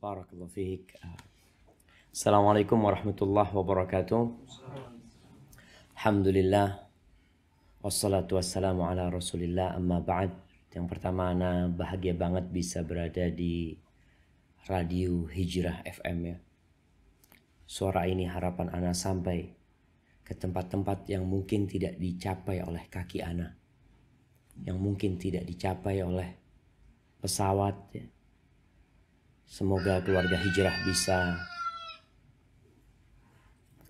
Barakallahu fiik. Assalamualaikum warahmatullahi wabarakatuh. Alhamdulillah. Wassalatu wassalamu ala rasulillah, amma ba'd. Yang pertama, ana bahagia banget bisa berada di Radio Hijrah FM ya. Suara ini harapan ana sampai ke tempat-tempat yang mungkin tidak dicapai oleh kaki ana, yang mungkin tidak dicapai oleh pesawat ya. Semoga keluarga Hijrah bisa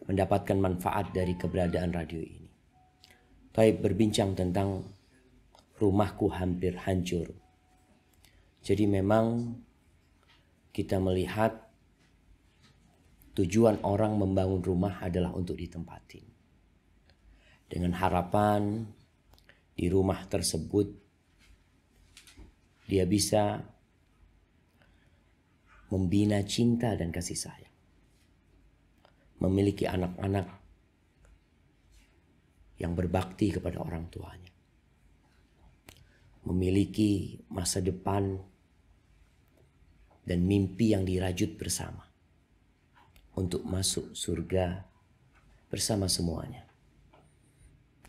mendapatkan manfaat dari keberadaan radio ini. Taib berbincang tentang rumahku hampir hancur. Jadi memang kita melihat tujuan orang membangun rumah adalah untuk ditempatin. Dengan harapan di rumah tersebut dia bisa membina cinta dan kasih sayang. Memiliki anak-anak yang berbakti kepada orang tuanya. Memiliki masa depan dan mimpi yang dirajut bersama. Untuk masuk surga bersama semuanya.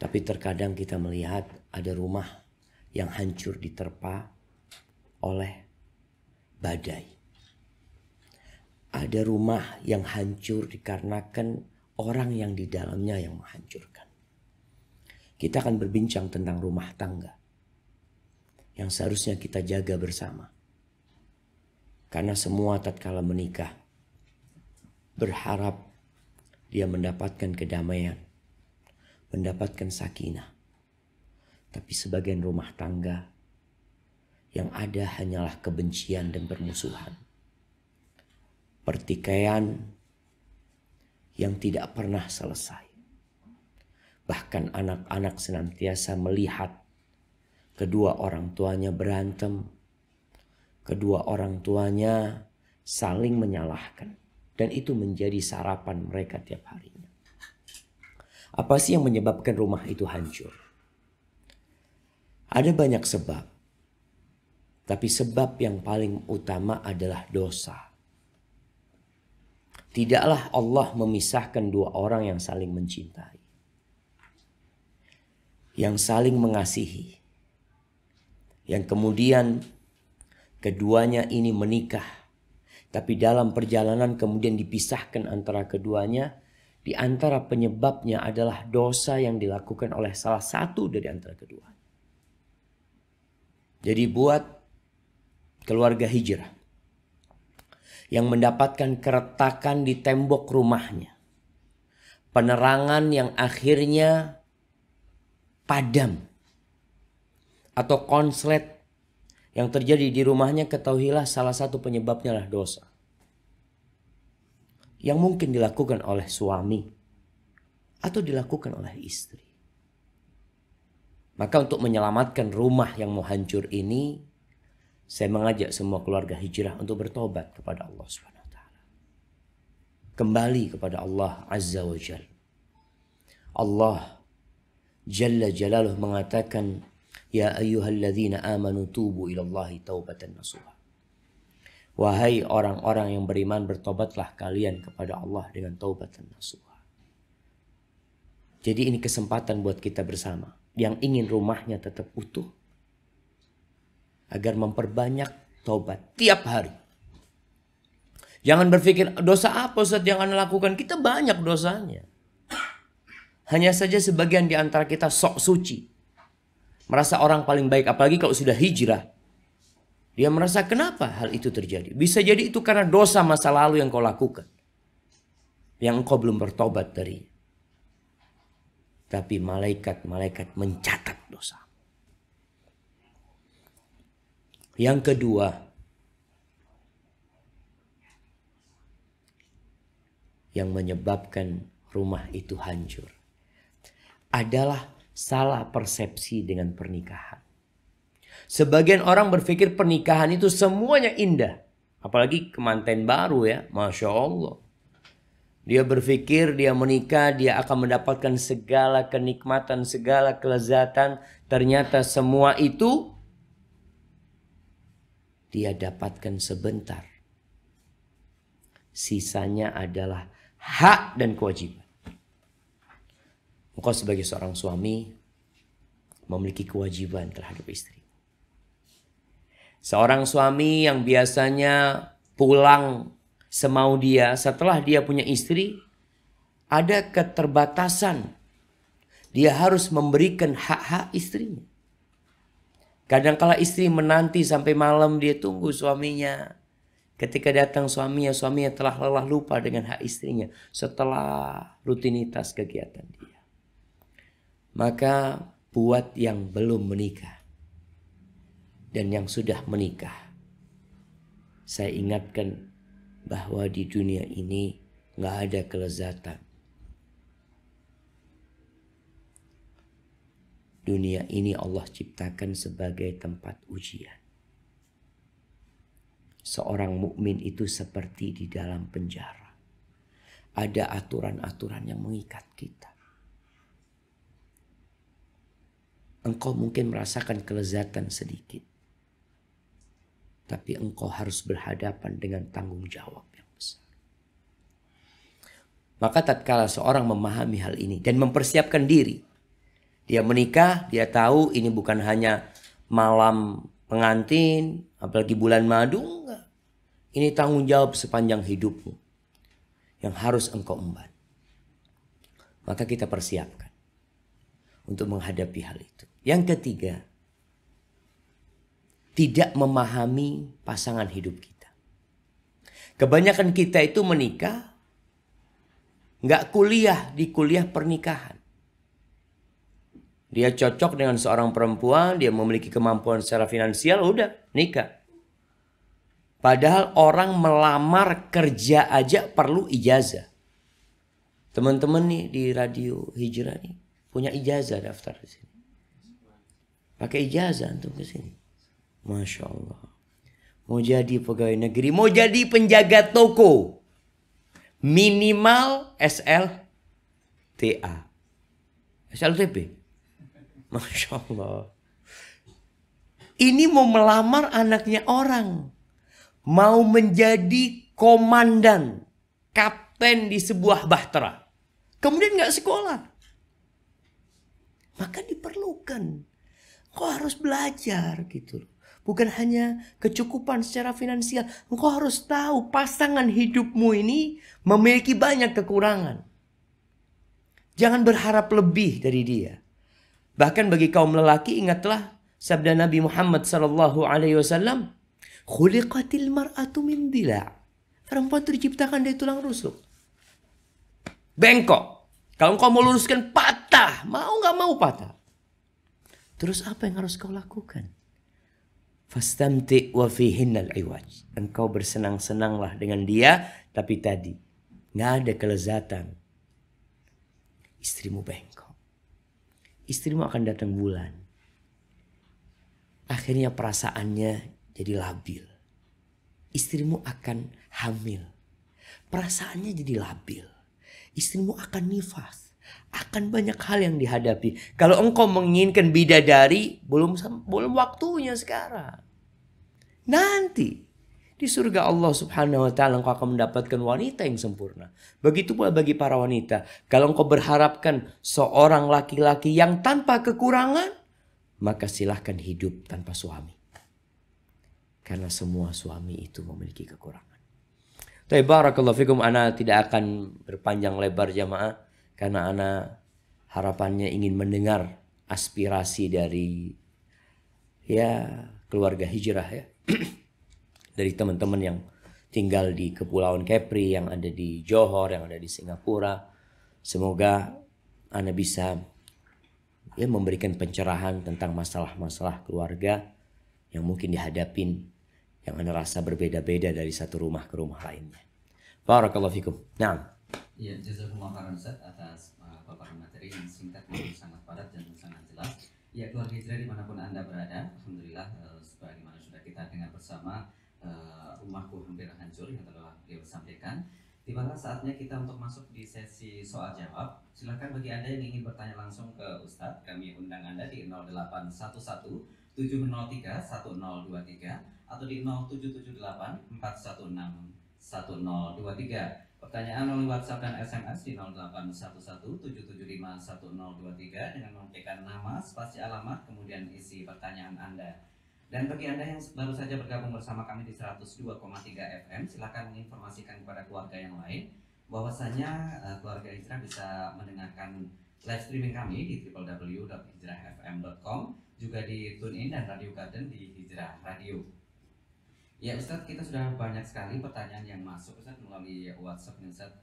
Tapi terkadang kita melihat ada rumah yang hancur diterpa oleh badai. Ada rumah yang hancur dikarenakan orang yang di dalamnya yang menghancurkan. Kita akan berbincang tentang rumah tangga yang seharusnya kita jaga bersama. Karena semua tatkala menikah berharap dia mendapatkan kedamaian, mendapatkan sakinah. Tapi sebagian rumah tangga yang ada hanyalah kebencian dan permusuhan. Pertikaian yang tidak pernah selesai. Bahkan anak-anak senantiasa melihat kedua orang tuanya berantem. Kedua orang tuanya saling menyalahkan. Dan itu menjadi sarapan mereka tiap harinya. Apa sih yang menyebabkan rumah itu hancur? Ada banyak sebab. Tapi sebab yang paling utama adalah dosa. Tidaklah Allah memisahkan dua orang yang saling mencintai. Yang saling mengasihi. Yang kemudian keduanya ini menikah. Tapi dalam perjalanan kemudian dipisahkan antara keduanya. Di antara penyebabnya adalah dosa yang dilakukan oleh salah satu dari antara keduanya. Jadi buat keluarga Hijrah yang mendapatkan keretakan di tembok rumahnya. Penerangan yang akhirnya padam. Atau konslet yang terjadi di rumahnya, ketahuilah salah satu penyebabnya adalah dosa. Yang mungkin dilakukan oleh suami. Atau dilakukan oleh istri. Maka untuk menyelamatkan rumah yang mau hancur ini, saya mengajak semua keluarga Hijrah untuk bertobat kepada Allah SWT. Kembali kepada Allah Azza wa Jalla. Allah Jalla Jalaluh mengatakan, Ya ayyuhalladzina amanu tubu ilallahi taubatan nasuha. Wahai orang-orang yang beriman, bertobatlah kalian kepada Allah dengan taubatan nasuha. Jadi ini kesempatan buat kita bersama. Yang ingin rumahnya tetap utuh. Agar memperbanyak taubat tiap hari. Jangan berpikir dosa apa Ustaz yang Anda lakukan. Kita banyak dosanya. Hanya saja sebagian di antara kita sok suci. Merasa orang paling baik. Apalagi kalau sudah hijrah. Dia merasa kenapa hal itu terjadi. Bisa jadi itu karena dosa masa lalu yang kau lakukan. Yang engkau belum bertobat dari. Tapi malaikat-malaikat mencatat dosa. Yang kedua, yang menyebabkan rumah itu hancur adalah salah persepsi dengan pernikahan. Sebagian orang berpikir pernikahan itu semuanya indah. Apalagi kemanten baru ya, Masya Allah. Dia berpikir dia menikah, dia akan mendapatkan segala kenikmatan, segala kelezatan. Ternyata semua itu dia dapatkan sebentar. Sisanya adalah hak dan kewajiban. Engkau sebagai seorang suami memiliki kewajiban terhadap istri. Seorang suami yang biasanya pulang semau dia setelah dia punya istri, ada keterbatasan. Dia harus memberikan hak-hak istrinya. Kadangkala istri menanti sampai malam, dia tunggu suaminya. Ketika datang suaminya telah lelah lupa dengan hak istrinya setelah rutinitas kegiatan dia. Maka buat yang belum menikah dan yang sudah menikah, saya ingatkan bahwa di dunia ini nggak ada kelezatan. Dunia ini Allah ciptakan sebagai tempat ujian. Seorang mukmin itu seperti di dalam penjara. Ada aturan-aturan yang mengikat kita. Engkau mungkin merasakan kelezatan sedikit, tapi engkau harus berhadapan dengan tanggung jawab yang besar. Maka tatkala seorang memahami hal ini dan mempersiapkan diri, dia menikah, dia tahu ini bukan hanya malam pengantin, apalagi bulan madu, enggak. Ini tanggung jawab sepanjang hidupmu yang harus engkau emban. Maka kita persiapkan untuk menghadapi hal itu. Yang ketiga, tidak memahami pasangan hidup kita. Kebanyakan kita itu menikah, nggak kuliah di kuliah pernikahan. Dia cocok dengan seorang perempuan, dia memiliki kemampuan secara finansial, udah nikah. Padahal orang melamar kerja aja perlu ijazah. Teman-teman nih di radio Hijrah nih punya ijazah daftar di sini. Pakai ijazah untuk ke sini. Masya Allah. Mau jadi pegawai negeri, mau jadi penjaga toko, minimal SLTA, SLTP. Masya Allah. Ini mau melamar anaknya orang, mau menjadi komandan, kapten di sebuah bahtera, kemudian nggak sekolah, maka diperlukan. Kau harus belajar gitu. Bukan hanya kecukupan secara finansial. Engkau harus tahu pasangan hidupmu ini memiliki banyak kekurangan. Jangan berharap lebih dari dia. Bahkan bagi kaum lelaki, ingatlah sabda Nabi Muhammad SAW. Khuliqatil mar'atu min dila'. Perempuan itu diciptakan dari tulang rusuk. Bengkok. Kalau engkau mau luruskan patah. Mau gak mau patah. Terus apa yang harus kau lakukan? Fastamti wa fihinnal iwaj. Engkau bersenang-senanglah dengan dia, tapi tadi nggak ada kelezatan. Istrimu bengkok. Istrimu akan datang bulan. Akhirnya perasaannya jadi labil. Istrimu akan hamil. Perasaannya jadi labil. Istrimu akan nifas. Akan banyak hal yang dihadapi. Kalau engkau menginginkan bidadari, belum waktunya sekarang. Nanti di surga Allah Subhanahu wa taala engkau akan mendapatkan wanita yang sempurna. Begitu pula bagi para wanita. Kalau engkau berharapkan seorang laki-laki yang tanpa kekurangan, maka silahkan hidup tanpa suami. Karena semua suami itu memiliki kekurangan. Barakallahu fikum. Ana tidak akan berpanjang lebar jamaah. Karena ana harapannya ingin mendengar aspirasi dari keluarga hijrah ya. Dari teman-teman yang tinggal di Kepulauan Kepri, yang ada di Johor, yang ada di Singapura. Semoga ana bisa memberikan pencerahan tentang masalah-masalah keluarga yang mungkin dihadapin, yang ana rasa berbeda-beda dari satu rumah ke rumah lainnya. Barakallahu fikum. Naam. Ya, jazakumullah khairan Ustaz atas paparan materi yang singkat yang sangat padat dan sangat jelas. Ya, keluarga hijrah dimanapun Anda berada, alhamdulillah sebagaimana sudah kita dengar bersama, rumahku hampir hancur yang telah beliau sampaikan. Tibalah saatnya kita untuk masuk di sesi soal jawab. Silakan bagi Anda yang ingin bertanya langsung ke Ustadz, kami undang Anda di 0811 703 1023 atau di 0778 416 Pertanyaan melalui WhatsApp dan SMS di 081177751023 dengan menyampaikan nama, spasi alamat, kemudian isi pertanyaan Anda. Dan bagi Anda yang baru saja bergabung bersama kami di 102,3 FM, silakan menginformasikan kepada keluarga yang lain bahwasanya keluarga Hijrah bisa mendengarkan live streaming kami di www.hijrahfm.com, juga di TuneIn dan Radio Garden di Hijrah Radio. Ya Ustadz, kita sudah banyak sekali pertanyaan yang masuk Ustadz melalui WhatsApp nih Ustadz.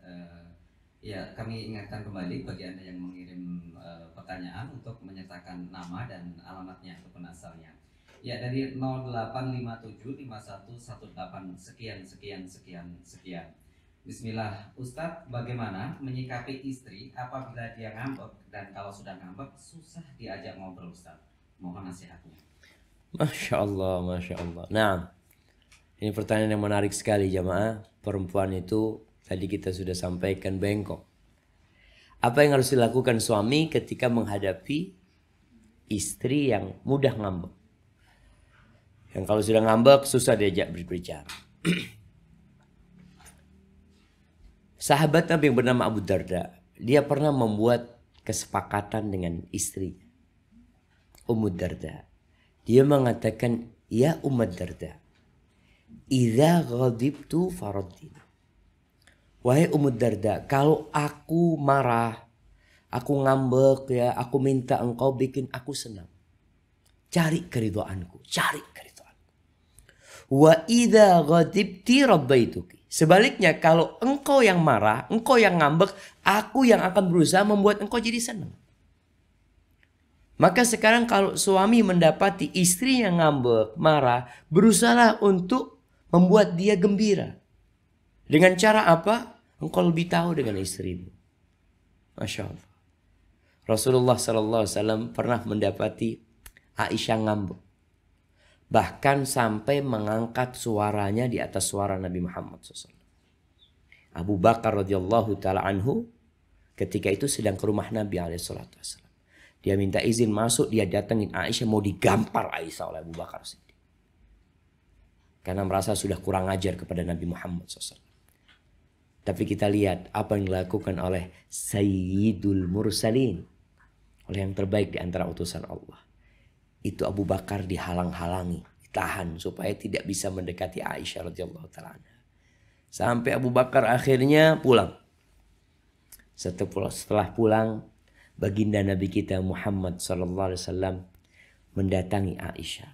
Ya, kami ingatkan kembali bagi Anda yang mengirim pertanyaan untuk menyertakan nama dan alamatnya ataupun asalnya. Ya, dari 08575118 sekian. Bismillah. Ustadz, bagaimana menyikapi istri apabila dia ngambek dan kalau sudah ngambek susah diajak ngobrol Ustadz? Mohon nasihatnya. Masya Allah, Masya Allah. Nah, ini pertanyaan yang menarik sekali jamaah. Perempuan itu tadi kita sudah sampaikan bengkok. Apa yang harus dilakukan suami ketika menghadapi istri yang mudah ngambek? Yang kalau sudah ngambek susah diajak berbicara. Sahabat Nabi yang bernama Abu Darda, dia pernah membuat kesepakatan dengan istri Ummu Darda. Dia mengatakan, ya Ummu Darda, idza ghadibtu faraddini. Wahai Ummu Darda, kalau aku marah, aku ngambek ya, aku minta engkau bikin aku senang. Cari keridhaanku, cari keridhaanku. Wa idza ghadibti rabbaituki. Sebaliknya kalau engkau yang marah, engkau yang ngambek, aku yang akan berusaha membuat engkau jadi senang. Maka sekarang kalau suami mendapati istri yang ngambek, marah, berusahalah untuk membuat dia gembira. Dengan cara apa? Engkau lebih tahu dengan istrimu. Masya Allah. Rasulullah SAW pernah mendapati Aisyah ngambek. Bahkan sampai mengangkat suaranya di atas suara Nabi Muhammad SAW. Abu Bakar radhiyallahu ta'ala anhu ketika itu sedang ke rumah Nabi SAW. Dia minta izin masuk, dia datengin Aisyah, mau digampar Aisyah oleh Abu Bakar sendiri. Karena merasa sudah kurang ajar kepada Nabi Muhammad SAW. Tapi kita lihat apa yang dilakukan oleh Sayyidul Mursalin. Oleh yang terbaik di antara utusan Allah. Itu Abu Bakar dihalang-halangi, ditahan supaya tidak bisa mendekati Aisyah radhiyallahu ta'ala anha. Sampai Abu Bakar akhirnya pulang. Setelah pulang, baginda Nabi kita Muhammad SAW mendatangi Aisyah.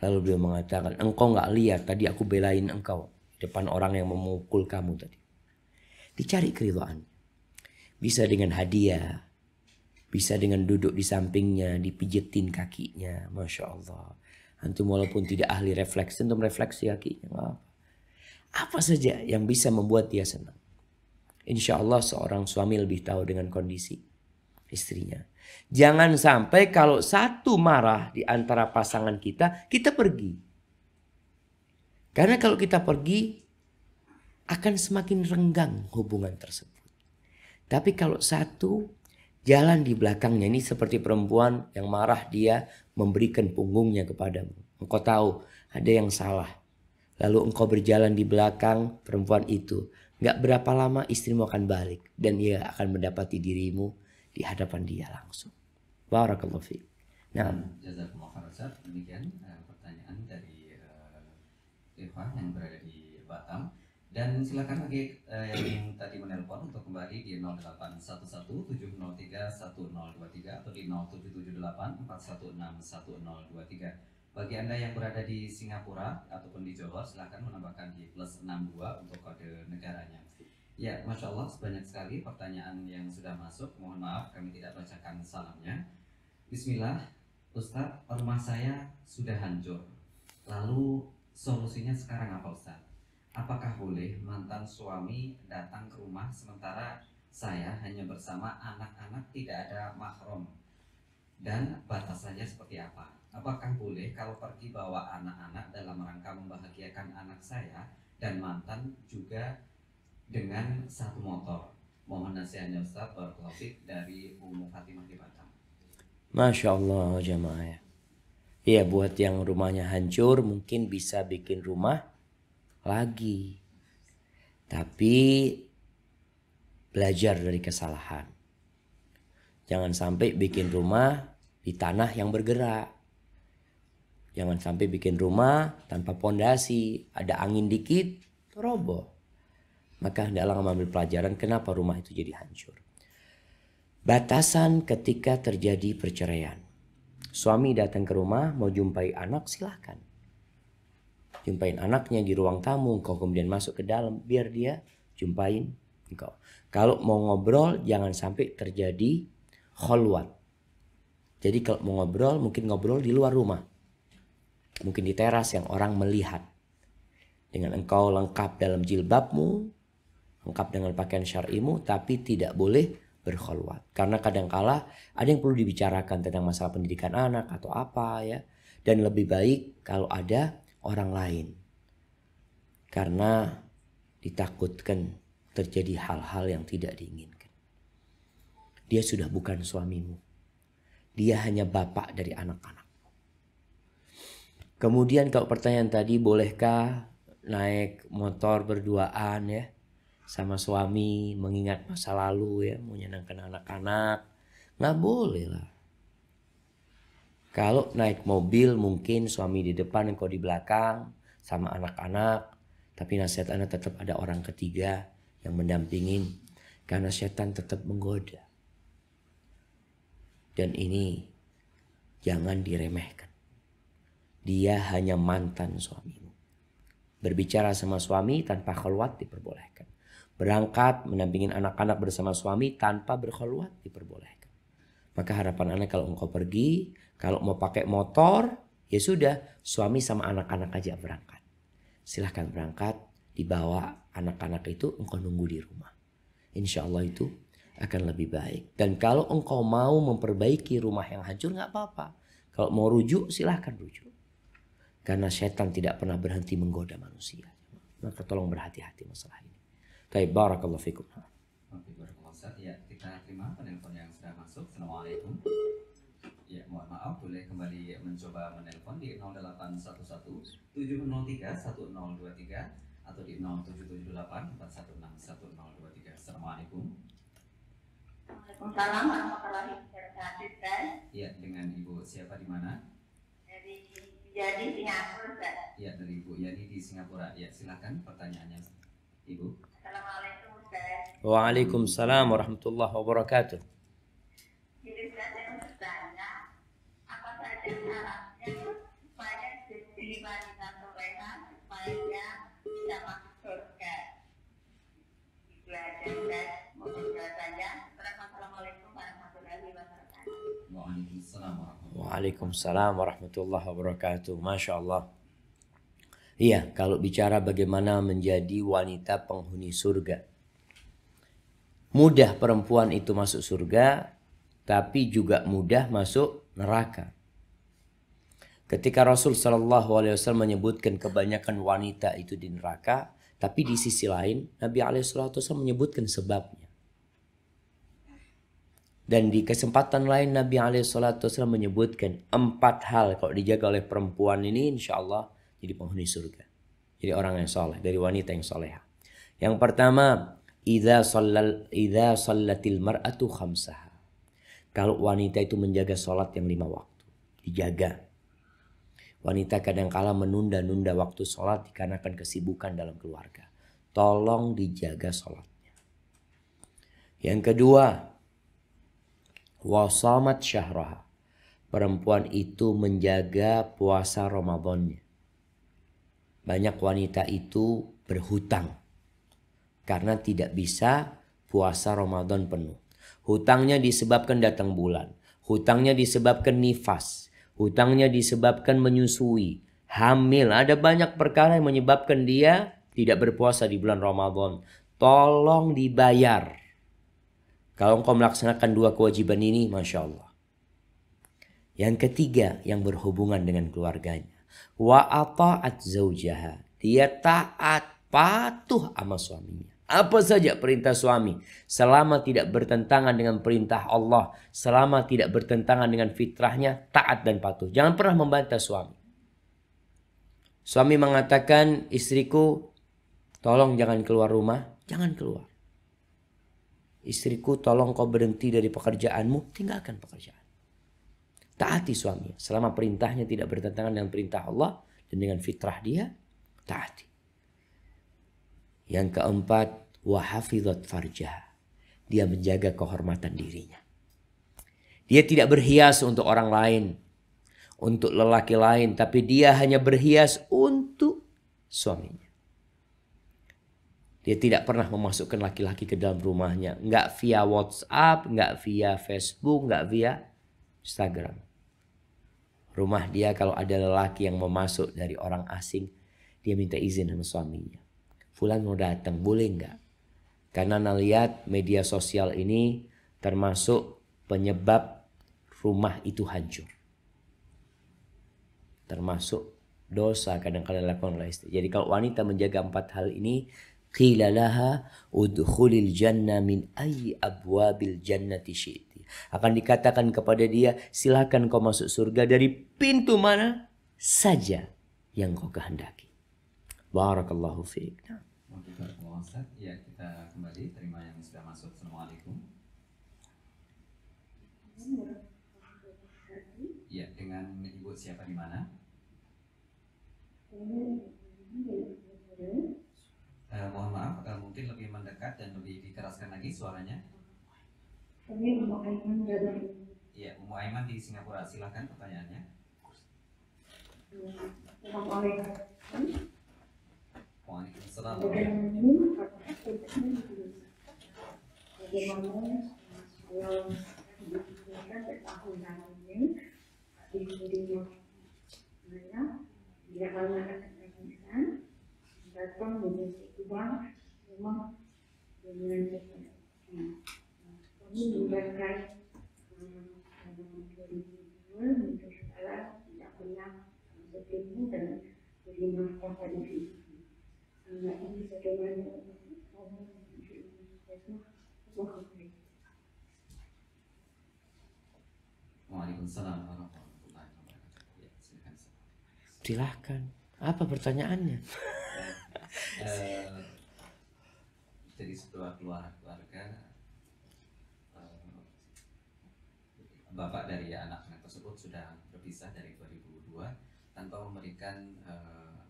Lalu beliau mengatakan, engkau nggak lihat tadi aku belain engkau depan orang yang memukul kamu tadi. Dicari keridhaan. Bisa dengan hadiah. Bisa dengan duduk di sampingnya, dipijetin kakinya. Masya Allah. Antum walaupun tidak ahli refleksi, antum refleksi kakinya. Apa saja yang bisa membuat dia senang. Insya Allah seorang suami lebih tahu dengan kondisi istrinya. Jangan sampai kalau satu marah di antara pasangan kita, kita pergi. Karena kalau kita pergi, akan semakin renggang hubungan tersebut. Tapi kalau satu jalan di belakangnya, ini seperti perempuan yang marah, dia memberikan punggungnya kepadamu. Engkau tahu ada yang salah. Lalu engkau berjalan di belakang perempuan itu. Gak berapa lama istrimu akan balik. Dan ia akan mendapati dirimu di hadapan dia langsung. Barakallahu fiik. Nah, Jazakumullah khairan. Demikian pertanyaan dari Irfan yang berada di Batam. Dan silakan bagi yang tadi menelpon untuk kembali di 0811703103 atau di 0778416103. Bagi Anda yang berada di Singapura ataupun di Johor, silakan menambahkan di +62 untuk kode negaranya. Ya, Masya Allah, banyak sekali pertanyaan yang sudah masuk. Mohon maaf kami tidak bacakan salamnya. Bismillah, Ustadz, rumah saya sudah hancur. Lalu solusinya sekarang apa Ustadz? Apakah boleh mantan suami datang ke rumah sementara saya hanya bersama anak-anak, tidak ada mahram? Dan batasannya seperti apa? Apakah boleh kalau pergi bawa anak-anak dalam rangka membahagiakan anak saya dan mantan juga dengan satu motor? Mohon nasihatnya Ustaz. Barakallahu fiik, dari Ummu Fatimah di Batam. Masya Allah jamaah ya. Ya buat yang rumahnya hancur mungkin bisa bikin rumah lagi. Tapi belajar dari kesalahan. Jangan sampai bikin rumah di tanah yang bergerak. Jangan sampai bikin rumah tanpa pondasi, ada angin dikit, roboh. Maka hendaklah mengambil pelajaran kenapa rumah itu jadi hancur. Batasan ketika terjadi perceraian. Suami datang ke rumah mau jumpai anak, silahkan. Jumpain anaknya di ruang tamu, engkau kemudian masuk ke dalam, biar dia jumpain engkau. Kalau mau ngobrol jangan sampai terjadi kholwat. Jadi kalau mau ngobrol mungkin ngobrol di luar rumah. Mungkin di teras yang orang melihat. Dengan engkau lengkap dalam jilbabmu, lengkap dengan pakaian syar'imu, tapi tidak boleh berkholwat. Karena kadangkala ada yang perlu dibicarakan tentang masalah pendidikan anak atau apa ya. Dan lebih baik kalau ada orang lain. Karena ditakutkan terjadi hal-hal yang tidak diinginkan. Dia sudah bukan suamimu. Dia hanya bapak dari anak-anak. Kemudian kalau pertanyaan tadi, bolehkah naik motor berduaan ya sama suami, mengingat masa lalu ya, menyenangkan anak-anak? Nggak boleh lah. Kalau naik mobil mungkin suami di depan, engkau di belakang sama anak-anak. Tapi nasihat anak tetap ada orang ketiga yang mendampingin. Karena setan tetap menggoda. Dan ini jangan diremehkan. Dia hanya mantan suamimu. Berbicara sama suami tanpa kholwat diperbolehkan. Berangkat mendampingin anak-anak bersama suami tanpa berkholwat diperbolehkan. Maka harapan anak kalau engkau pergi, kalau mau pakai motor, ya sudah, suami sama anak-anak aja berangkat. Silahkan berangkat, dibawa anak-anak itu, engkau nunggu di rumah. Insya Allah itu akan lebih baik. Dan kalau engkau mau memperbaiki rumah yang hancur, nggak apa-apa. Kalau mau rujuk, silahkan rujuk. Karena setan tidak pernah berhenti menggoda manusia. Maka tolong berhati-hati masalah ini. Baik, barakallahu fikum. Oke, barakallahu Ustaz. Ya, kita terima penelpon yang sudah masuk. Assalamualaikum. Ya, mohon maaf, boleh kembali mencoba menelpon di 0811 703 1023 atau di 0778 416 1023. Assalamualaikum. Waalaikumsalam warahmatullahi wabarakatuh. Ya, dengan Ibu siapa di mana? Dari jadi Singapura, Ustaz. Ya, dari Ibu Yani di Singapura. Ya, silakan pertanyaannya, Ibu. Assalamualaikum, Ustaz. Waalaikumsalam warahmatullahi wabarakatuh. Jadi Ustaz, saya mau bertanya, apa saja syaratnya supaya jadi wanita soleha supaya bisa masuk surga? Itu aja, Ustaz. Mohon penjelasannya. Assalamualaikum warahmatullahi wabarakatuh. Waalaikumsalam warahmatullahi Waalaikumsalam warahmatullahi wabarakatuh. Masya Allah. Iya, kalau bicara bagaimana menjadi wanita penghuni surga. Mudah perempuan itu masuk surga, tapi juga mudah masuk neraka. Ketika Rasul SAW menyebutkan kebanyakan wanita itu di neraka, tapi di sisi lain Nabi SAW menyebutkan sebabnya. Dan di kesempatan lain Nabi SAW menyebutkan 4 hal kalau dijaga oleh perempuan ini insya Allah jadi penghuni surga. Jadi orang yang soleh, dari wanita yang soleha. Yang pertama, idza shallatil mar'atu khamsaha. Kalau wanita itu menjaga sholat yang 5 waktu, dijaga. Wanita kadangkala menunda-nunda waktu sholat dikarenakan kesibukan dalam keluarga. Tolong dijaga sholatnya. Yang kedua, wasamat syahraha. Perempuan itu menjaga puasa Ramadannya. Banyak wanita itu berhutang karena tidak bisa puasa Ramadan penuh. Hutangnya disebabkan datang bulan, hutangnya disebabkan nifas, hutangnya disebabkan menyusui, hamil. Ada banyak perkara yang menyebabkan dia tidak berpuasa di bulan Ramadan. Tolong dibayar. Kalau engkau melaksanakan 2 kewajiban ini, Masya Allah. Yang ketiga yang berhubungan dengan keluarganya. Wa ata'at zaujaha. Dia taat, patuh sama suaminya. Apa saja perintah suami. Selama tidak bertentangan dengan perintah Allah. Selama tidak bertentangan dengan fitrahnya. Taat dan patuh. Jangan pernah membantah suami. Suami mengatakan, istriku Tolong jangan keluar rumah, jangan keluar. Istriku, tolong kau berhenti dari pekerjaanmu, tinggalkan pekerjaan. Taati suami, selama perintahnya tidak bertentangan dengan perintah Allah dan dengan fitrah dia, taati. Yang keempat, wa hafizat farjah. Dia menjaga kehormatan dirinya. Dia tidak berhias untuk orang lain, untuk lelaki lain, tapi dia hanya berhias untuk suaminya. Dia tidak pernah memasukkan laki-laki ke dalam rumahnya. Nggak via WhatsApp, nggak via Facebook, nggak via Instagram. Rumah dia kalau ada lelaki yang mau masuk dari orang asing, dia minta izin sama suaminya. Fulan mau datang, boleh nggak? Karena lihat media sosial ini termasuk penyebab rumah itu hancur. Termasuk dosa kadang-kadang dilakukan oleh istri. Jadi kalau wanita menjaga 4 hal ini, qila laha udkhulil jannah min ayyi abwabil jannati syi'ti. Akan dikatakan kepada dia, silakan kau masuk surga dari pintu mana saja yang kau kehendaki. Barakallahu fiik. Ya, kita kembali terima yang sudah masuk. Assalamualaikum. Ya, dengan ibu siapa di mana? Mohon maaf, mungkin lebih mendekat dan lebih dikeraskan lagi suaranya. Kami Umu Aiman dari. Iya, Umu Aiman di Singapura. Silakan pertanyaannya. Assalamualaikum. Waalaikumsalam. Bagaimana kalau dibutuhkan bertahunan ini di dunia mana dia kalau akan datang menjadi uang memang dengan kami mendengarkan 2002 untuk sekarang tidak pernah bertemu dan terima kasih di sini. Nah ini bagaimana Waalaikumsalam warahmatullahi wabarakatuh. Ya, silakan. Silahkan. Apa pertanyaannya? Jadi sebuah keluarga, bapak dari anak-anak tersebut sudah berpisah dari 2002 tanpa memberikan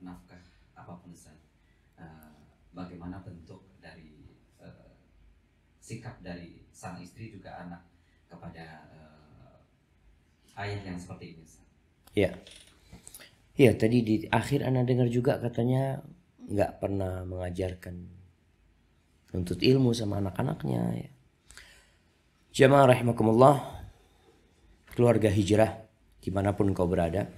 nafkah apapun. Bagaimana bentuk dari sikap dari sang istri juga anak kepada ayah yang seperti ini? Ya. Ya, tadi di akhir Anda dengar juga katanya nggak pernah mengajarkan nuntut ilmu sama anak-anaknya. Ya. Jamaah rahimakumullah, keluarga hijrah dimanapun kau berada.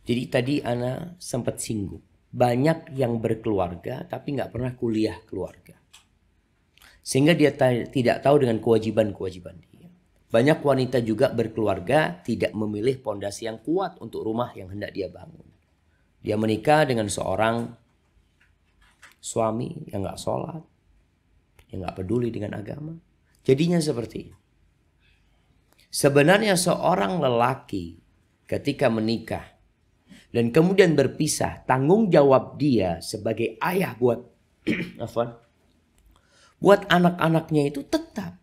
Jadi tadi Ana sempat singgung, banyak yang berkeluarga tapi nggak pernah kuliah keluarga, sehingga dia tidak tahu dengan kewajiban-kewajiban dia. Banyak wanita juga berkeluarga tidak memilih pondasi yang kuat untuk rumah yang hendak dia bangun. Dia menikah dengan seorang suami yang nggak sholat, yang nggak peduli dengan agama. Jadinya seperti ini. Sebenarnya seorang lelaki ketika menikah dan kemudian berpisah, tanggung jawab dia sebagai ayah buat buat anak-anaknya itu tetap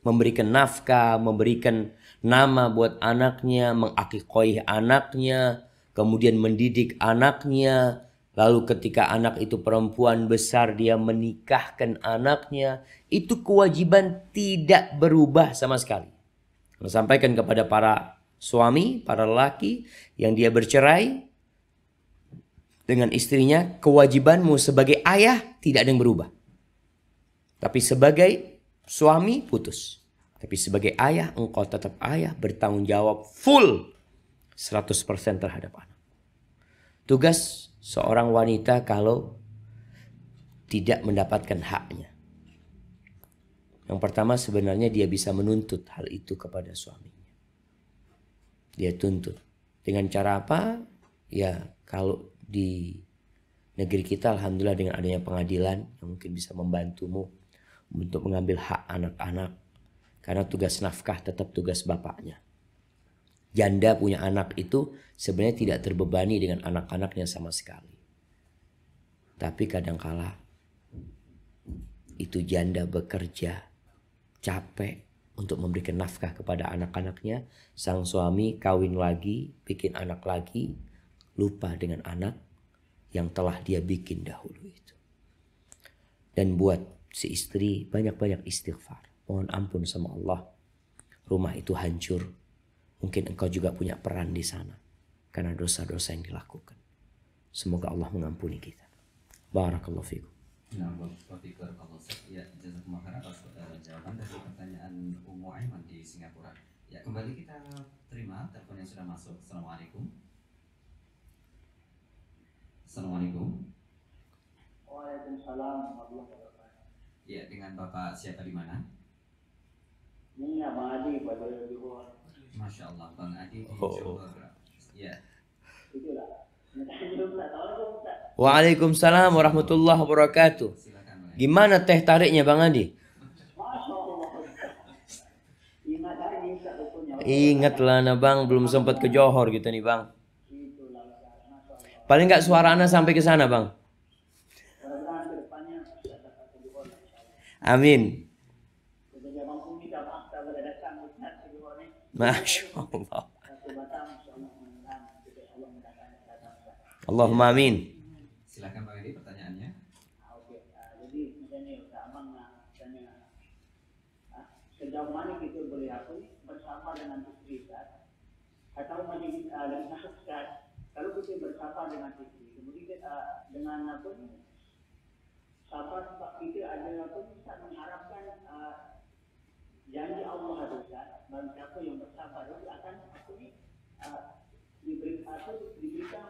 memberikan nafkah, memberikan nama buat anaknya, mengakikoi anaknya, kemudian mendidik anaknya. Lalu ketika anak itu perempuan besar, dia menikahkan anaknya. Itu kewajiban tidak berubah sama sekali. Saya sampaikan kepada para suami, para lelaki yang dia bercerai dengan istrinya, kewajibanmu sebagai ayah tidak ada yang berubah. Tapi sebagai suami putus. Tapi sebagai ayah, engkau tetap ayah, bertanggung jawab full 100% terhadap anak. Tugas seorang wanita kalau tidak mendapatkan haknya. Yang pertama sebenarnya dia bisa menuntut hal itu kepada suaminya. Dia tuntut. Dengan cara apa? Ya kalau di negeri kita alhamdulillah dengan adanya pengadilan yang mungkin bisa membantumu untuk mengambil hak anak-anak. Karena tugas nafkah tetap tugas bapaknya. Janda punya anak itu sebenarnya tidak terbebani dengan anak-anaknya sama sekali. Tapi kadangkala itu janda bekerja, capek untuk memberikan nafkah kepada anak-anaknya. Sang suami kawin lagi, bikin anak lagi, lupa dengan anak yang telah dia bikin dahulu itu. Dan buat si istri banyak-banyak istighfar. Mohon ampun sama Allah. Rumah itu hancur. Mungkin engkau juga punya peran di sana karena dosa-dosa yang dilakukan. Semoga Allah mengampuni kita. Barakallahu fikum. Nah, Bapak Fikar, kalau ya, jazakumullah khairan atas jawaban dari pertanyaan Ummu Aiman di Singapura. Ya, kembali kita terima telepon yang sudah masuk. Assalamualaikum. Assalamualaikum. Waalaikumsalam warahmatullahi wabarakatuh. Ya, dengan Bapak siapa di mana? Ini Abang Adi pada Johor. Masya Allah, Bang Adi di Oh. Johor. Ya, Itulah. Belum tak tahu aku tak. Waalaikumsalam warahmatullahi wabarakatuh. silakan Bang Adi. Gimana teh tariknya Bang Adi? Masya Allah. Ingat hari tak punya. Ingatlah nah Bang, belum sempat ke Johor gitu nih Bang. Itulah. Masya Allah. Paling nggak suara Anda sampai ke sana Bang. Mudah-mudahan ke depannya bisa dapat ke Johor. Amin. Jadi Abang pun minta maaf tak boleh datang Ustaz ke Johor ni. Masya Allah. Satu Batam insya-Allah mudah-mudahan kita Allah mendatangkan datang. Allahumma amin. Silakan Bang Adi pertanyaannya. Okey. Jadi macam ni Abang nak tanya. Sejauh mana kita boleh bersama dengan isteri Ustaz? Atau macam dengan Ustaz, kalau kita bersama dengan isteri, kemudian kita dengan apa ni? Sabar sebab kita ada apa ni? Ustaz mengharapkan janji Allah ada Ustaz. Barang siapa yang bersabar itu akan apa ni? Diberikan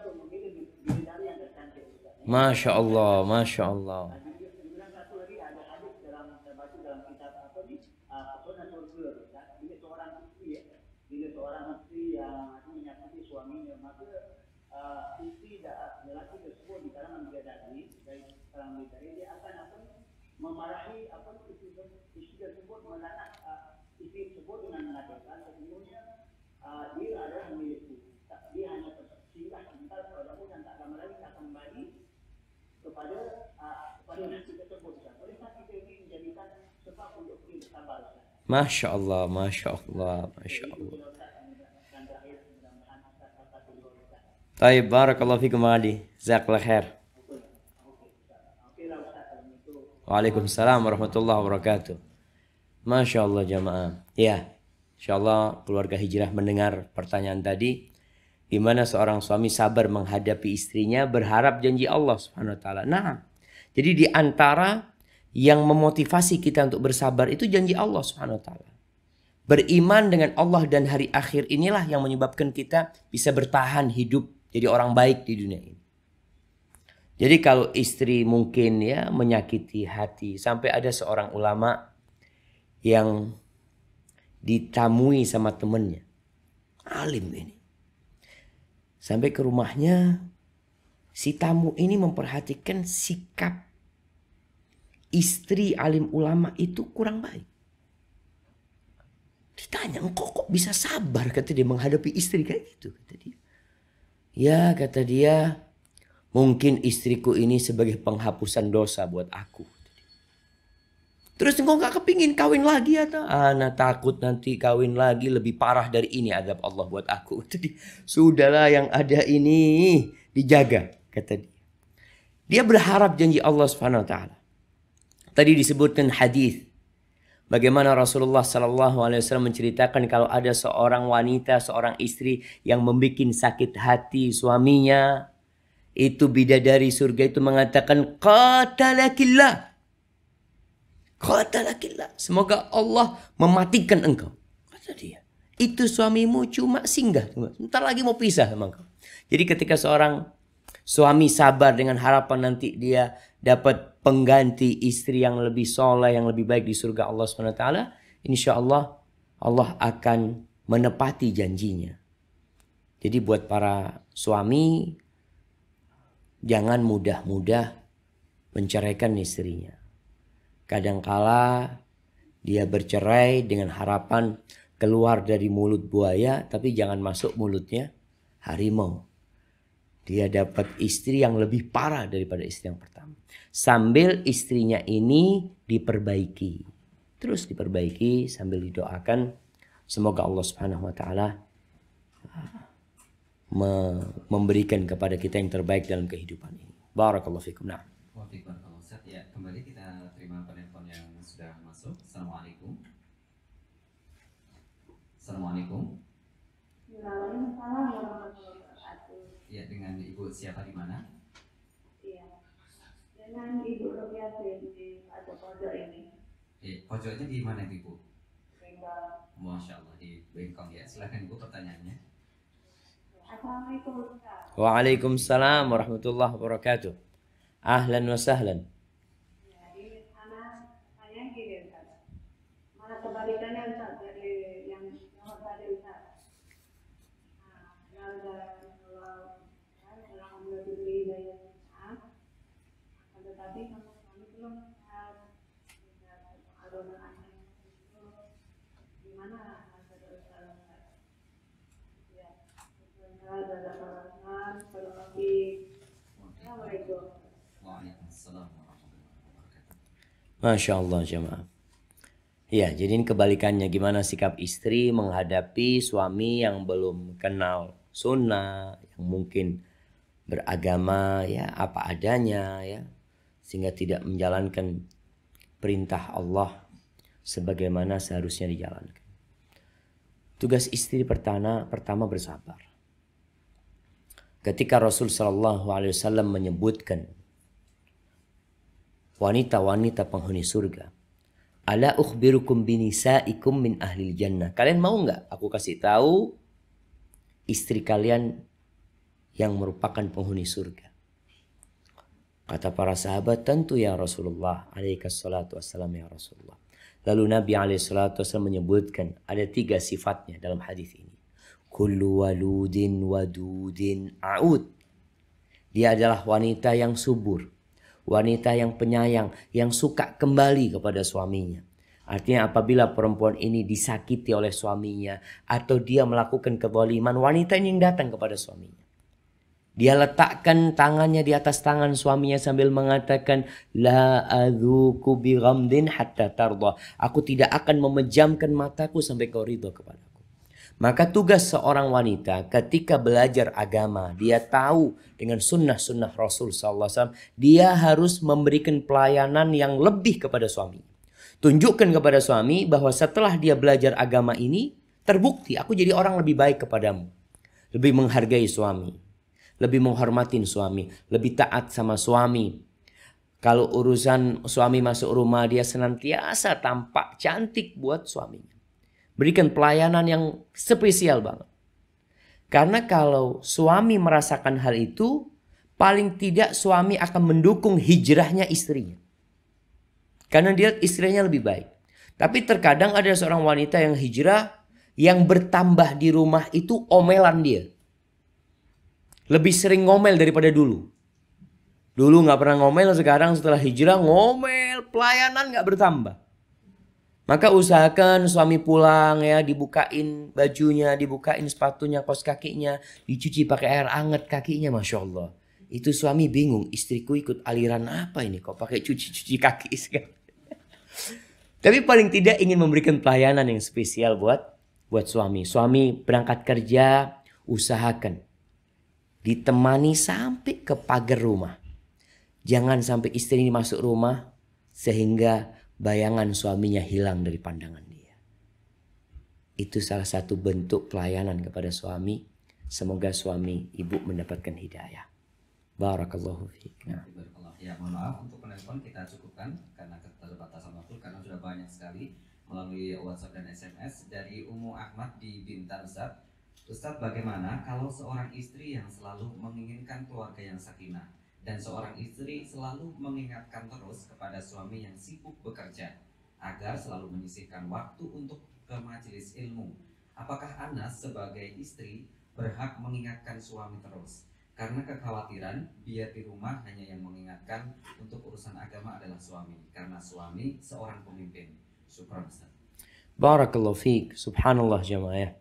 untuk memilih bidadari yang tercantik Ustaz. Masya Allah, Masya Allah. Kemudian satu lagi ada hadis dalam terbaca dalam kitab apa ni? Pesona surga Ustaz. Bila seorang isteri yang menyakiti suaminya, maka isteri lelaki tersebut di kalangan bidadari dari kalangan bidadari dia akan apa ni? Memarahi apa ni isteri tersebut melaknat isteri tersebut dengan mengatakan sesungguhnya dia adalah milikku. Dia hanya tersinggah sebentar padamu dan tak lama lagi akan kembali kepada isteri tersebut. Bolehkah kita ini menjadikan sebab untuk kita bersabar Ustaz? Masya Allah, Masya Allah, Masya Allah. Taib, barakallahu fikum Bang Adi. Jazakallah khair. Waalaikumsalam warahmatullahi wabarakatuh. Masya Allah jamaah. Ya, insya Allah keluarga hijrah mendengar pertanyaan tadi. Di mana seorang suami sabar menghadapi istrinya berharap janji Allah Subhanahu wa taala. Nah, jadi di antara yang memotivasi kita untuk bersabar itu janji Allah Subhanahu wa taala. Beriman dengan Allah dan hari akhir inilah yang menyebabkan kita bisa bertahan hidup jadi orang baik di dunia ini. Jadi kalau istri mungkin ya menyakiti hati, sampai ada seorang ulama yang ditamui sama temannya, alim ini. Sampai ke rumahnya, si tamu ini memperhatikan sikap istri alim ulama itu kurang baik. Ditanya, engkau kok bisa sabar, kata dia, menghadapi istri kayak gitu, kata dia. Ya, kata dia, mungkin istriku ini sebagai penghapusan dosa buat aku. Terus engkau gak kepingin kawin lagi atau? Ana takut nanti kawin lagi lebih parah dari ini azab Allah buat aku. Jadi sudahlah yang ada ini dijaga, kata dia. Dia berharap janji Allah Subhanahu wa taala. Tadi disebutkan hadis bagaimana Rasulullah SAW menceritakan kalau ada seorang wanita, seorang istri yang membuat sakit hati suaminya, itu bidadari surga itu mengatakan qatalakillah. Qatalakillah. Semoga Allah mematikan engkau, kata dia. Itu suamimu cuma singgah, sebentar lagi mau pisah sama engkau. Jadi ketika seorang suami sabar dengan harapan nanti dia dapat pengganti istri yang lebih soleh, yang lebih baik di surga Allah SWT, insya Allah Allah akan menepati janjinya. Jadi buat para suami, jangan mudah-mudah menceraikan istrinya. Kadangkala dia bercerai dengan harapan keluar dari mulut buaya, tapi jangan masuk mulutnya harimau. dia dapat istri yang lebih parah daripada istri yang pertama. Sambil istrinya ini diperbaiki. Terus diperbaiki sambil didoakan. Semoga Allah Subhanahu wa Ta'ala memberikan kepada kita yang terbaik dalam kehidupan ini. Barakallahu fikum. Nah. Waalaikumsalam Ustaz. Ya, kembali kita terima penelpon yang sudah masuk. Assalamualaikum. Assalamualaikum. Waalaikumsalam warahmatullahi wabarakatuh. Ya, dengan Ibu siapa di mana? Iya. Dengan Ibu Rupiah di atau pojok ini. Pojoknya di mana Ibu? Bengkong. Masya Allah, di Bengkong ya. Silakan Ibu pertanyaannya. Assalamualaikum Ustaz. Waalaikumsalam warahmatullahi wabarakatuh. Ahlan wa sahlan. Jadi anak saya gini Ustaz. Malah kebalikannya Ustaz dari yang nomor tadi Ustaz. Nah, kalau alhamdulillah diberi daya Ustaz. Tetapi sama kami belum Ustaz. Alumni anak itu gimana Ustaz? Ya, Ustaz ada peranan berlebih. Assalamualaikum. Waalaikumsalam warahmatullahi wabarakatuh. Masya Allah jemaah. Ya, jadi ini kebalikannya, gimana sikap istri menghadapi suami yang belum kenal sunnah, yang mungkin beragama ya apa adanya ya, sehingga tidak menjalankan perintah Allah sebagaimana seharusnya dijalankan. Tugas istri pertama bersabar. Ketika Rasul Shallallahu Alaihi Wasallam menyebutkan wanita-wanita penghuni surga, ala ukhbirukum binisaikum min ahlil jannah. Kalian mau nggak aku kasih tahu istri kalian yang merupakan penghuni surga? Kata para sahabat, tentu ya Rasulullah, alaihi salatu wassalam ya Rasulullah. Lalu Nabi alaihi salatu wassalam menyebutkan ada 3 sifatnya dalam hadis ini. Kullu waludin wadudin a'ud. Dia adalah wanita yang subur, wanita yang penyayang, yang suka kembali kepada suaminya. Artinya apabila perempuan ini disakiti oleh suaminya atau dia melakukan kezaliman, wanita ini yang datang kepada suaminya. Dia letakkan tangannya di atas tangan suaminya sambil mengatakan, la adzuku bi ghamdin hatta tarda. Aku tidak akan memejamkan mataku sampai kau ridha kepadaku. Maka tugas seorang wanita ketika belajar agama, dia tahu dengan sunnah-sunnah Rasul SAW, dia harus memberikan pelayanan yang lebih kepada suami. Tunjukkan kepada suami bahwa setelah dia belajar agama ini, terbukti aku jadi orang lebih baik kepadamu. Lebih menghargai suami, lebih menghormatin suami, lebih taat sama suami. Kalau urusan suami masuk rumah, dia senantiasa tampak cantik buat suaminya. Berikan pelayanan yang spesial banget. Karena kalau suami merasakan hal itu, paling tidak suami akan mendukung hijrahnya istrinya. Karena dia istrinya lebih baik. Tapi terkadang ada seorang wanita yang hijrah, yang bertambah di rumah itu omelan dia. Lebih sering ngomel daripada dulu. Dulu gak pernah ngomel, sekarang setelah hijrah ngomel, pelayanan gak bertambah. Maka usahakan suami pulang ya, dibukain bajunya, dibukain sepatunya, kaos kakinya, dicuci pakai air hangat kakinya, Masya Allah. Itu suami bingung, istriku ikut aliran apa ini, kok pakai cuci-cuci kaki segala. Tapi paling tidak ingin memberikan pelayanan yang spesial buat suami. Suami berangkat kerja, usahakan ditemani sampai ke pagar rumah. Jangan sampai istri ini masuk rumah sehingga bayangan suaminya hilang dari pandangan dia. Itu salah satu bentuk pelayanan kepada suami. Semoga suami ibu mendapatkan hidayah. Barakallahu fiik. Ya, mohon maaf untuk penelpon kita cukupkan karena keterbatasan waktu, karena sudah banyak sekali melalui WhatsApp dan SMS. Dari Ummu Ahmad di Bintan, Ustaz. Ustaz, bagaimana kalau seorang istri yang selalu menginginkan keluarga yang sakinah dan seorang istri selalu mengingatkan terus kepada suami yang sibuk bekerja agar selalu menyisihkan waktu untuk ke majelis ilmu? Apakah Anas sebagai istri berhak mengingatkan suami terus? Karena kekhawatiran biar di rumah hanya yang mengingatkan untuk urusan agama adalah suami, karena suami seorang pemimpin. Syukran, Ustaz. Barakallahu fiik. Subhanallah jemaah.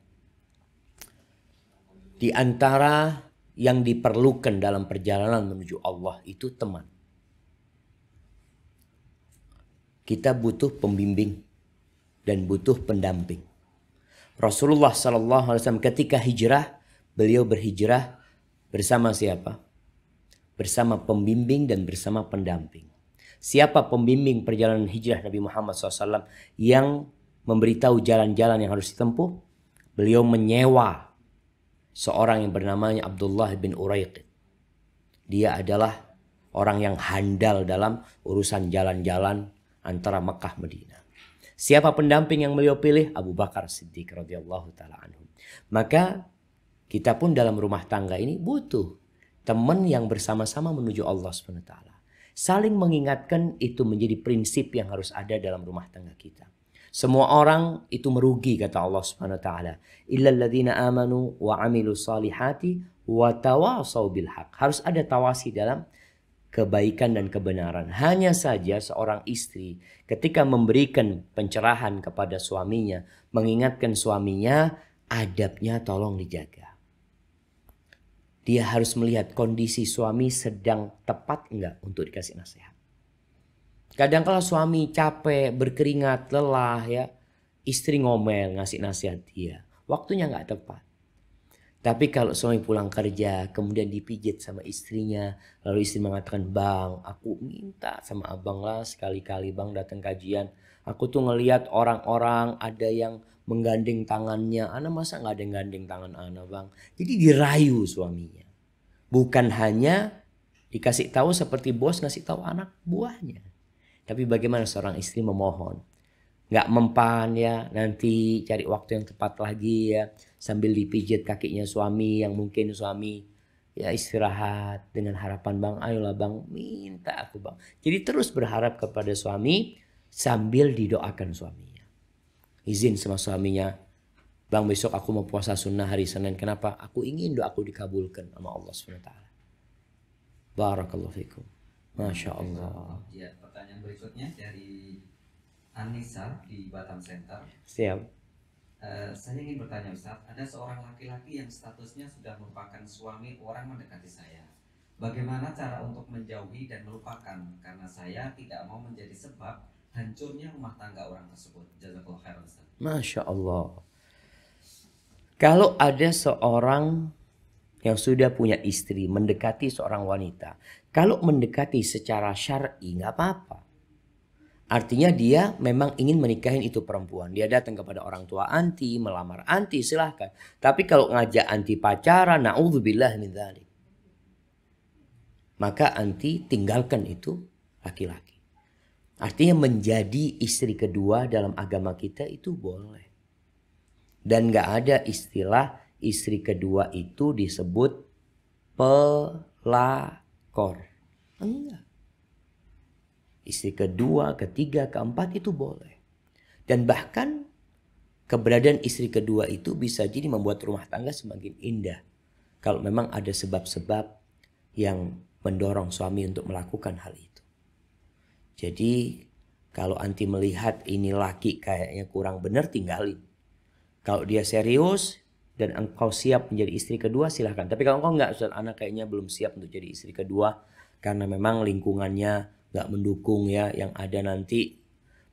Di antara yang diperlukan dalam perjalanan menuju Allah itu teman. Kita butuh pembimbing dan butuh pendamping. Rasulullah SAW ketika hijrah, beliau berhijrah bersama siapa? Bersama pembimbing dan bersama pendamping. Siapa pembimbing perjalanan hijrah Nabi Muhammad SAW yang memberitahu jalan-jalan yang harus ditempuh? Beliau menyewa seorang yang bernamanya Abdullah bin Uraiqid. Dia adalah orang yang handal dalam urusan jalan-jalan antara Mekah Madinah. Siapa pendamping yang beliau pilih? Abu Bakar Siddiq radhiyallahu taala anhu. Maka kita pun dalam rumah tangga ini butuh teman yang bersama-sama menuju Allah SWT. Saling mengingatkan itu menjadi prinsip yang harus ada dalam rumah tangga kita. Semua orang itu merugi kata Allah SWT. Illal ladzina amanu wa amilu salihati wa tawasau bil haq. Harus ada tawasi dalam kebaikan dan kebenaran. Hanya saja seorang istri ketika memberikan pencerahan kepada suaminya, mengingatkan suaminya, adabnya tolong dijaga. Dia harus melihat kondisi suami sedang tepat enggak untuk dikasih nasihat. Kadang kala suami capek, berkeringat, lelah ya, istri ngomel ngasih nasihat dia, waktunya enggak tepat. Tapi kalau suami pulang kerja, kemudian dipijit sama istrinya, lalu istri mengatakan, "Bang, aku minta sama abang lah sekali-kali bang datang kajian. Aku tuh ngelihat orang-orang ada yang menggandeng tangannya, ana masa nggak ada yang gandeng tangan ana bang?" Jadi dirayu suaminya. Bukan hanya dikasih tahu seperti bos ngasih tahu anak buahnya. Tapi bagaimana seorang istri memohon. Nggak mempan ya, nanti cari waktu yang tepat lagi ya. Sambil dipijit kakinya suami yang mungkin suami ya istirahat dengan harapan, "Bang, ayolah bang, minta aku bang." Jadi terus berharap kepada suami sambil didoakan suaminya. Izin sama suaminya, "Bang, besok aku mau puasa sunnah hari Senin. Kenapa? Aku ingin doaku dikabulkan sama Allah SWT." Barakallahu fikum. Masya Allah. Ya, pertanyaan berikutnya dari Anissa di Batam Center. Siap. Saya ingin bertanya Ustaz, ada seorang laki-laki yang statusnya sudah merupakan suami orang mendekati saya. Bagaimana cara untuk menjauhi dan melupakan? Karena saya tidak mau menjadi sebab hancurnya rumah tangga orang tersebut. Jazakallahu khairan Ustaz. Masya Allah. Kalau ada seorang yang sudah punya istri mendekati seorang wanita, kalau mendekati secara syar'i nggak apa-apa. Artinya dia memang ingin menikahin itu perempuan. Dia datang kepada orang tua anti, melamar anti, silahkan. Tapi kalau ngajak anti pacaran, na'udzubillah min dzalik, maka anti tinggalkan itu laki-laki. Artinya menjadi istri kedua dalam agama kita itu boleh. Dan gak ada istilah istri kedua itu disebut pelakor. Enggak. Istri kedua, ketiga, keempat itu boleh. Dan bahkan keberadaan istri kedua itu bisa jadi membuat rumah tangga semakin indah. Kalau memang ada sebab-sebab yang mendorong suami untuk melakukan hal itu. Jadi kalau anti melihat ini laki kayaknya kurang benar, tinggalin. Kalau dia serius dan engkau siap menjadi istri kedua, silahkan. Tapi kalau engkau enggak, Ustaz, anak kayaknya belum siap untuk jadi istri kedua. Karena memang lingkungannya nggak mendukung ya, yang ada nanti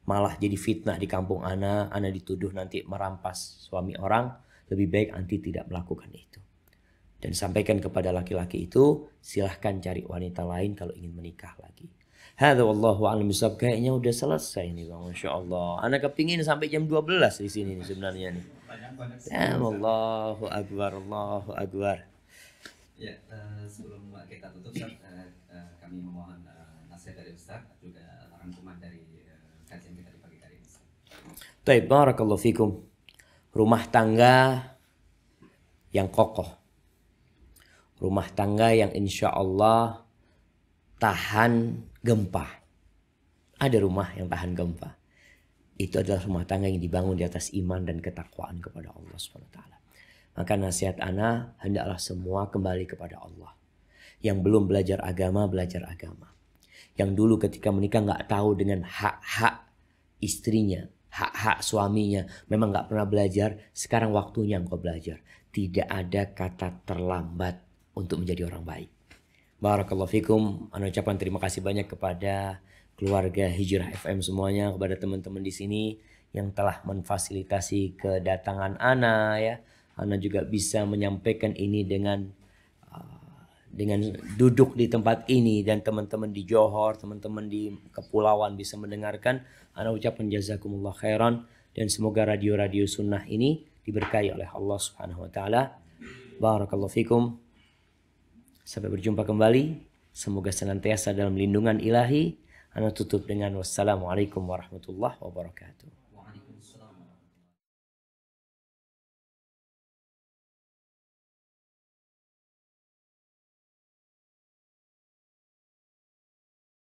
malah jadi fitnah di kampung ana dituduh nanti merampas suami orang. Lebih baik anti tidak melakukan itu. Dan sampaikan kepada laki-laki itu, silahkan cari wanita lain kalau ingin menikah lagi. Hadza wallahu a'lam bishawab. Kayaknya udah selesai nih bang, Masya Allah. Ana kepingin sampai jam 12 di sini nih sebenarnya nih. Ya, Allahu Akbar, Allahu Akbar. Ya, sebelum kita tutup Ustaz, kami memohon nasihat dari Ustaz, juga rangkuman dari kajian kita di pagi hari ini. Baik, barakallahu fikum. Rumah tangga yang kokoh. Rumah tangga yang insya Allah tahan gempa. Ada rumah yang tahan gempa. Itu adalah rumah tangga yang dibangun di atas iman dan ketakwaan kepada Allah SWT. Maka nasihat ana, hendaklah semua kembali kepada Allah. Yang belum belajar agama, belajar agama. Yang dulu ketika menikah nggak tahu dengan hak-hak istrinya, hak-hak suaminya, memang nggak pernah belajar, sekarang waktunya engkau belajar. Tidak ada kata terlambat untuk menjadi orang baik. Barakallahu fikum. Ana ucapkan terima kasih banyak kepada keluarga Hijrah FM semuanya, kepada teman-teman di sini yang telah memfasilitasi kedatangan Ana ya. Ana juga bisa menyampaikan ini dengan duduk di tempat ini, dan teman-teman di Johor, teman-teman di kepulauan bisa mendengarkan. Ana ucapkan jazakumullah khairan, dan semoga radio-radio sunnah ini diberkahi oleh Allah Subhanahu wa taala. Barakallahu fikum. Sampai berjumpa kembali. Semoga senantiasa dalam lindungan ilahi. Ana tutup dengan wassalamualaikum warahmatullahi wabarakatuh.